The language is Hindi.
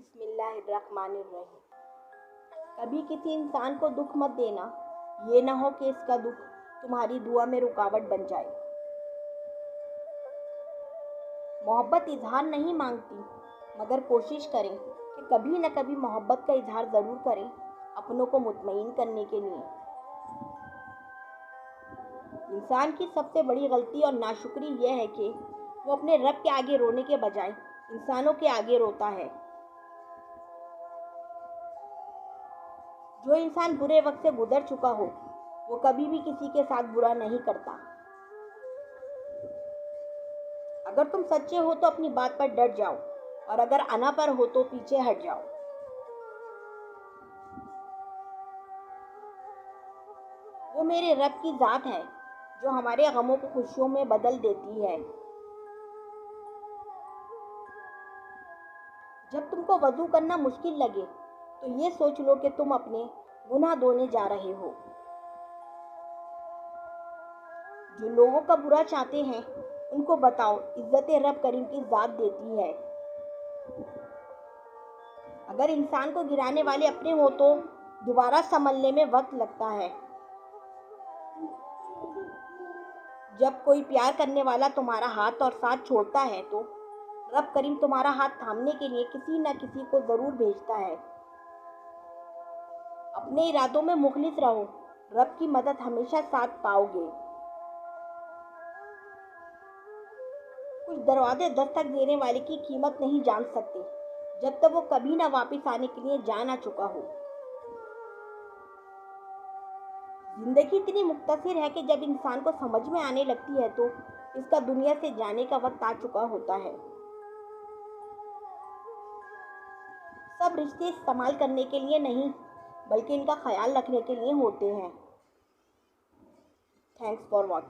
बिस्मिल्लाहिर्रहमानिर्रहीम। कभी किसी इंसान को दुख मत देना, ये ना हो कि इसका दुख तुम्हारी दुआ में रुकावट बन जाए। मोहब्बत इजहार नहीं मांगती, मगर कोशिश करें कि कभी न कभी मोहब्बत का इजहार ज़रूर करें, अपनों को मुतमईन करने के लिए। इंसान की सबसे बड़ी गलती और नाशुक्री यह है कि वो अपने रब के आगे रोने के बजाय इंसानों के आगे रोता है। जो इंसान बुरे वक्त से गुजर चुका हो, वो कभी भी किसी के साथ बुरा नहीं करता। अगर तुम सच्चे हो तो अपनी बात पर डट जाओ, और अगर अना पर हो तो पीछे हट जाओ। वो मेरे रब की ज़ात है जो हमारे गमों को खुशियों में बदल देती है। जब तुमको वज़ू करना मुश्किल लगे तो ये सोच लो कि तुम अपने गुनाह धोने जा रहे हो। जो लोगों का बुरा चाहते हैं उनको बताओ, इज्जत रब करीम की ज़ात देती है। अगर इंसान को गिराने वाले अपने हो तो दोबारा संभलने में वक्त लगता है। जब कोई प्यार करने वाला तुम्हारा हाथ और साथ छोड़ता है तो रब करीम तुम्हारा हाथ थामने के लिए किसी न किसी को ज़रूर भेजता है। अपने इरादों में मुखलिस रहो, रब की मदद हमेशा साथ पाओगे। कुछ दरवाजे दस्तक देने वाले की कीमत नहीं जान सकते जब तक वो कभी ना वापस आने के लिए जा ना चुका हो। जिंदगी इतनी मुख्तसर है कि जब इंसान को समझ में आने लगती है तो इसका दुनिया से जाने का वक्त आ चुका होता है। सब रिश्ते इस्तेमाल करने के लिए नहीं, बल्कि इनका ख्याल रखने के लिए होते हैं। Thanks for watching.